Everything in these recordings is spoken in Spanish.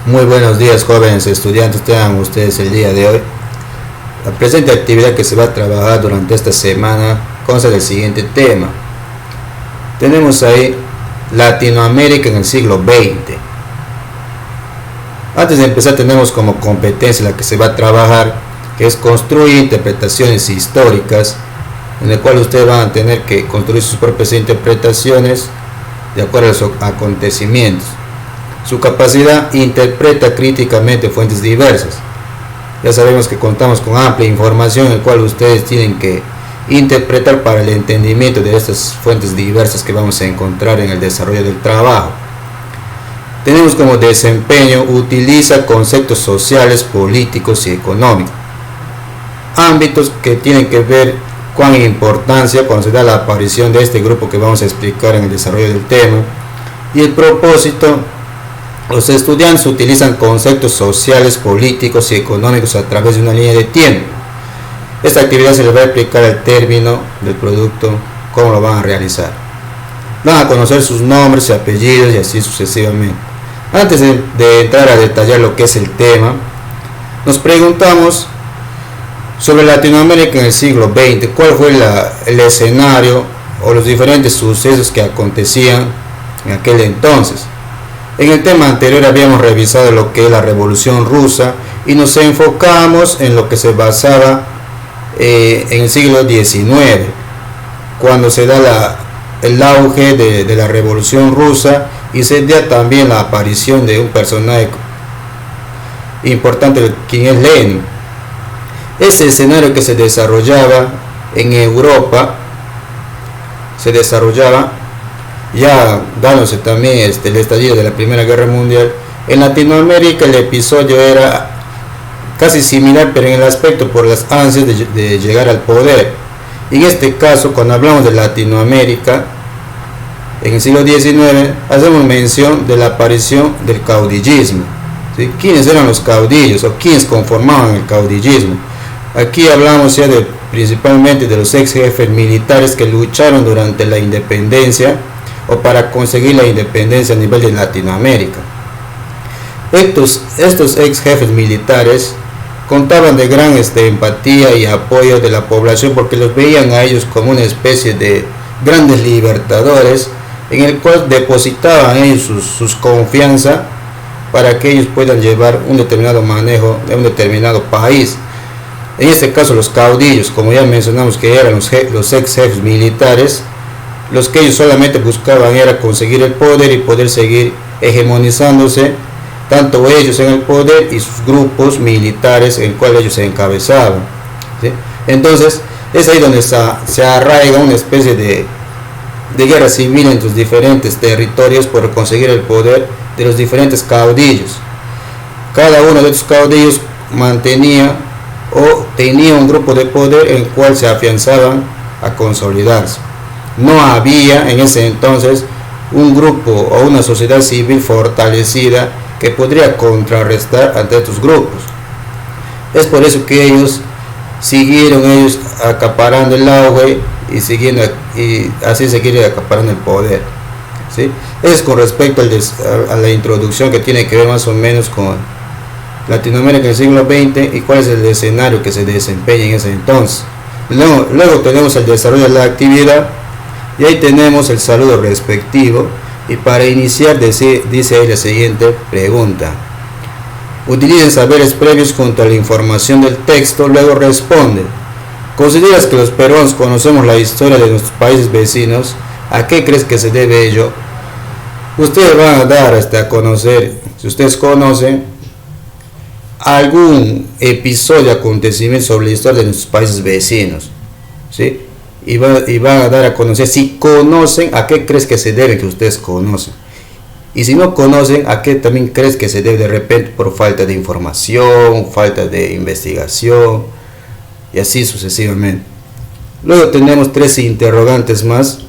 Muy buenos días, jóvenes estudiantes, tengan ustedes el día de hoy. La presente actividad que se va a trabajar durante esta semana consta del siguiente tema. Tenemos ahí Latinoamérica en el siglo XX. Antes de empezar tenemos como competencia la que se va a trabajar, que es construir interpretaciones históricas, en el cual ustedes van a tener que construir sus propias interpretaciones de acuerdo a los acontecimientos. Su capacidad interpreta críticamente fuentes diversas. Ya sabemos que contamos con amplia información en la cual ustedes tienen que interpretar para el entendimiento de estas fuentes diversas que vamos a encontrar en el desarrollo del trabajo. Tenemos como desempeño: utiliza conceptos sociales, políticos y económicos, ámbitos que tienen que ver con importancia cuando se da la aparición de este grupo que vamos a explicar en el desarrollo del tema. Y el propósito: los estudiantes utilizan conceptos sociales, políticos y económicos a través de una línea de tiempo. Esta actividad se les va a explicar el término del producto, cómo lo van a realizar. Van a conocer sus nombres y apellidos y así sucesivamente. Antes de entrar a detallar lo que es el tema, nos preguntamos sobre Latinoamérica en el siglo XX. ¿Cuál fue el escenario o los diferentes sucesos que acontecían en aquel entonces? En el tema anterior habíamos revisado lo que es la Revolución Rusa y nos enfocamos en lo que se basaba en el siglo XIX, cuando se da el auge de la Revolución Rusa y se da también la aparición de un personaje importante, quien es Lenin. Ese escenario que se desarrollaba en Europa, se desarrollaba ya dándose también el estallido de la Primera Guerra Mundial. En Latinoamérica el episodio era casi similar, pero en el aspecto por las ansias de llegar al poder. Y en este caso, cuando hablamos de Latinoamérica en el siglo XIX, hacemos mención de la aparición del caudillismo. ¿Sí? ¿Quiénes eran los caudillos o quiénes conformaban el caudillismo? Aquí hablamos ya principalmente de los ex jefes militares que lucharon durante la independencia o para conseguir la independencia a nivel de Latinoamérica. Estos ex jefes militares contaban de gran empatía y apoyo de la población, porque los veían a ellos como una especie de grandes libertadores en el cual depositaban ellos sus confianza para que ellos puedan llevar un determinado manejo de un determinado país. En este caso los caudillos, como ya mencionamos, que eran los ex jefes militares, los que ellos solamente buscaban era conseguir el poder y poder seguir hegemonizándose, tanto ellos en el poder y sus grupos militares en el cual ellos se encabezaban. ¿Sí? Entonces es ahí donde se arraiga una especie de guerra civil entre los diferentes territorios por conseguir el poder de los diferentes caudillos. Cada uno de estos caudillos mantenía o tenía un grupo de poder en el cual se afianzaban a consolidarse. No había en ese entonces un grupo o una sociedad civil fortalecida que podría contrarrestar ante estos grupos. Es por eso que ellos siguieron acaparando el auge y así seguir acaparando el poder. ¿Sí? Es con respecto a la introducción que tiene que ver más o menos con Latinoamérica en el siglo XX y cuál es el escenario que se desempeña en ese entonces. Luego tenemos el desarrollo de la actividad y ahí tenemos el saludo respectivo. Y para iniciar dice ahí la siguiente pregunta: utilicen saberes previos junto a la información del texto. Luego responde: ¿consideras que los peruanos conocemos la historia de nuestros países vecinos? ¿A qué crees que se debe ello? Ustedes van a dar a conocer, si ustedes conocen algún episodio, acontecimiento sobre la historia de nuestros países vecinos, ¿sí? Y van a dar a conocer, si conocen, a qué crees que se debe que ustedes conocen. Y si no conocen, a qué también crees que se debe, de repente por falta de información, falta de investigación, y así sucesivamente. Luego tenemos 3 interrogantes más,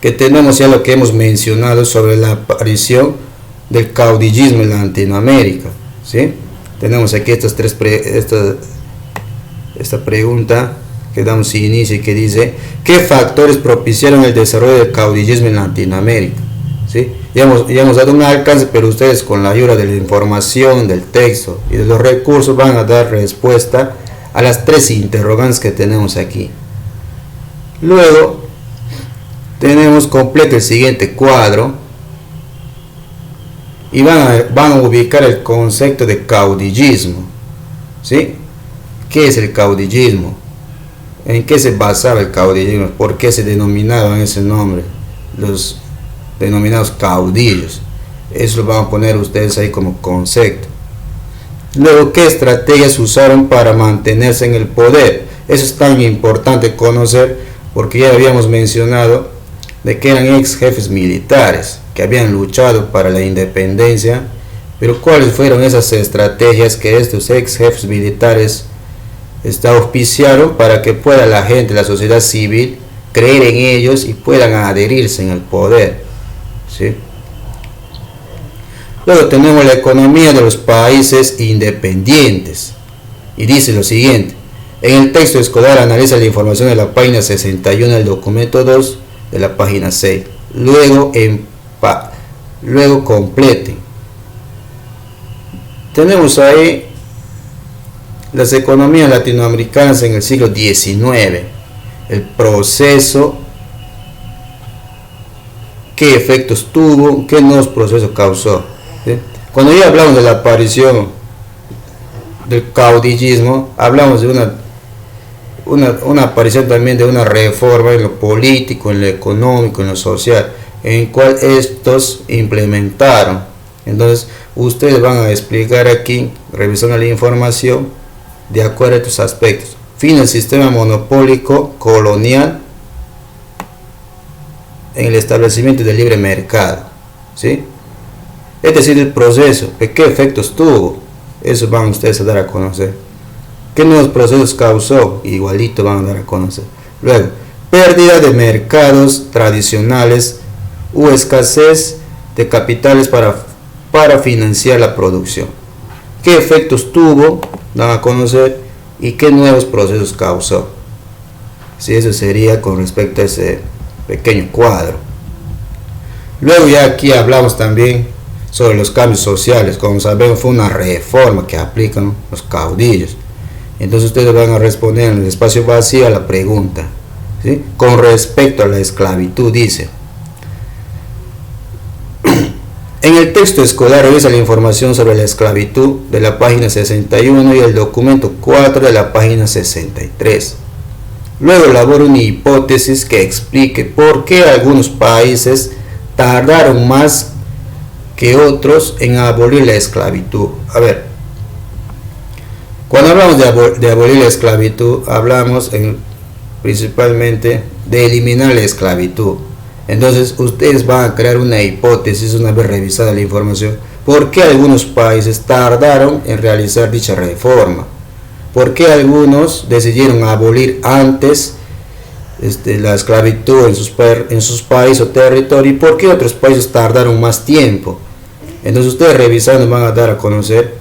que tenemos ya lo que hemos mencionado sobre la aparición del caudillismo en Latinoamérica, ¿sí? Tenemos aquí esta pregunta que damos inicio y que dice: ¿qué factores propiciaron el desarrollo del caudillismo en Latinoamérica? ¿sí? Ya hemos dado un alcance, pero ustedes con la ayuda de la información, del texto y de los recursos van a dar respuesta a las 3 interrogantes que tenemos aquí. Luego tenemos completo el siguiente cuadro y van a ubicar el concepto de caudillismo, ¿sí? ¿Qué es el caudillismo? ¿En qué se basaba el caudillismo? ¿Por qué se denominaban ese nombre? Los denominados caudillos. Eso lo van a poner ustedes ahí como concepto. Luego, ¿qué estrategias usaron para mantenerse en el poder? Eso es tan importante conocer porque ya habíamos mencionado de que eran ex jefes militares que habían luchado para la independencia, pero ¿cuáles fueron esas estrategias que estos ex jefes militares auspiciaron para que pueda la gente, la sociedad civil, creer en ellos y puedan adherirse en el poder? ¿Sí? Luego tenemos la economía de los países independientes y dice lo siguiente: en el texto escolar analiza la información de la página 61 del documento 2 de la página 6. Luego completen. Tenemos ahí las economías latinoamericanas en el siglo XIX, el proceso, qué efectos tuvo, qué nuevos procesos causó. ¿Sí? Cuando ya hablamos de la aparición del caudillismo, hablamos de una aparición también de una reforma en lo político, en lo económico, en lo social, en cual estos implementaron. Entonces ustedes van a explicar aquí, revisando la información, de acuerdo a estos aspectos. Fin del sistema monopólico colonial en el establecimiento del libre mercado, ¿sí? Es decir, el proceso, ¿qué efectos tuvo? Eso van ustedes a dar a conocer. ¿Qué nuevos procesos causó? Igualito van a dar a conocer. Luego, pérdida de mercados tradicionales u escasez de capitales para financiar la producción. ¿Qué efectos tuvo? Dan a conocer. ¿Y qué nuevos procesos causó? Sí, eso sería con respecto a ese pequeño cuadro. Luego ya aquí hablamos también sobre los cambios sociales. Como sabemos, fue una reforma que aplican los caudillos. Entonces ustedes van a responder en el espacio vacío a la pregunta, ¿sí? Con respecto a la esclavitud, dice: en el texto escolar revisa la información sobre la esclavitud de la página 61 y el documento 4 de la página 63. Luego elabora una hipótesis que explique por qué algunos países tardaron más que otros en abolir la esclavitud. A ver, cuando hablamos de abolir la esclavitud, hablamos principalmente de eliminar la esclavitud. Entonces ustedes van a crear una hipótesis una vez revisada la información. ¿Por qué algunos países tardaron en realizar dicha reforma? ¿Por qué algunos decidieron abolir antes la esclavitud en sus países o territorio? ¿Y por qué otros países tardaron más tiempo? Entonces ustedes revisando van a dar a conocer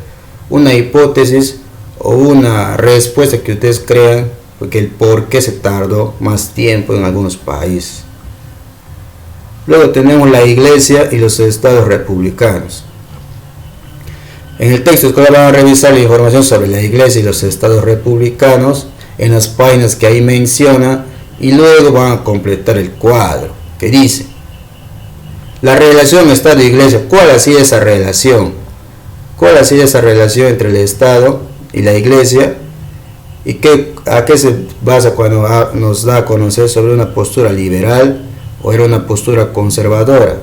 una hipótesis o una respuesta que ustedes crean, porque el por qué se tardó más tiempo en algunos países. Luego tenemos la Iglesia y los estados republicanos. En el texto escolar van a revisar la información sobre la Iglesia y los estados republicanos en las páginas que ahí menciona y luego van a completar el cuadro que dice: la relación Estado-Iglesia. ¿Cuál ha sido esa relación? ¿Cuál ha sido esa relación entre el Estado y la Iglesia? ¿Y a qué se basa cuando nos da a conocer sobre una postura liberal o era una postura conservadora?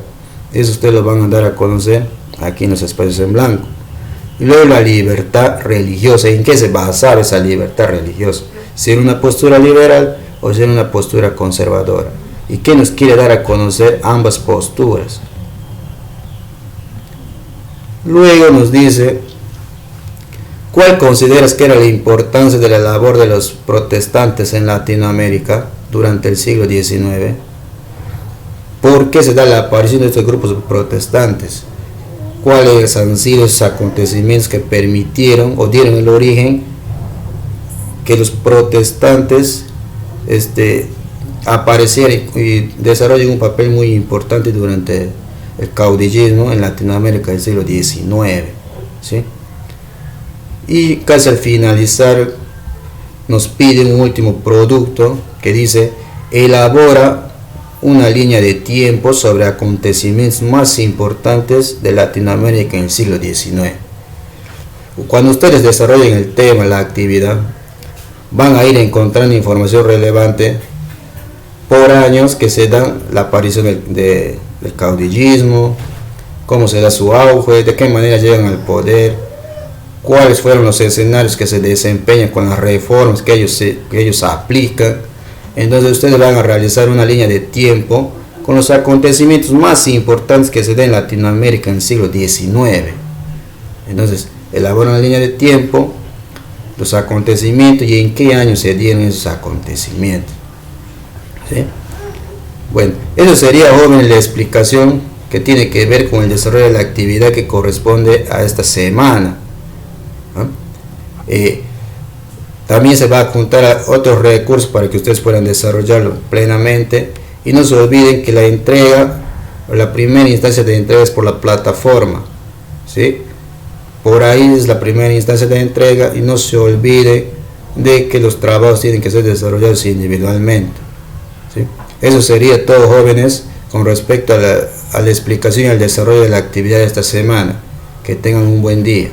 Eso ustedes lo van a dar a conocer aquí en los espacios en blanco. Y luego la libertad religiosa. ¿En qué se basaba esa libertad religiosa? Si era una postura liberal o si era una postura conservadora. ¿Y qué nos quiere dar a conocer ambas posturas? Luego nos dice: ¿cuál consideras que era la importancia de la labor de los protestantes en Latinoamérica durante el siglo XIX? ¿Por qué se da la aparición de estos grupos protestantes? ¿Cuáles han sido esos acontecimientos que permitieron o dieron el origen que los protestantes aparecieran y desarrollen un papel muy importante durante el caudillismo en Latinoamérica del siglo XIX, ¿sí? Y casi al finalizar nos piden un último producto que dice: elabora una línea de tiempo sobre acontecimientos más importantes de Latinoamérica en el siglo XIX. Cuando ustedes desarrollen el tema, la actividad, van a ir encontrando información relevante por años que se dan la aparición del caudillismo, cómo se da su auge, de qué manera llegan al poder, cuáles fueron los escenarios que se desempeñan con las reformas que ellos aplican. Entonces ustedes van a realizar una línea de tiempo con los acontecimientos más importantes que se dan en Latinoamérica en el siglo XIX. Entonces elabora una línea de tiempo, los acontecimientos y en qué año se dieron esos acontecimientos, ¿sí? Bueno, eso sería, jóvenes, la explicación que tiene que ver con el desarrollo de la actividad que corresponde a esta semana, ¿no? También se va a juntar a otros recursos para que ustedes puedan desarrollarlo plenamente, y no se olviden que la entrega, la primera instancia de entrega es por la plataforma, ¿sí? Por ahí es la primera instancia de entrega, y no se olvide de que los trabajos tienen que ser desarrollados individualmente, ¿sí? Eso sería todo, jóvenes, con respecto a la explicación y al desarrollo de la actividad de esta semana. Que tengan un buen día.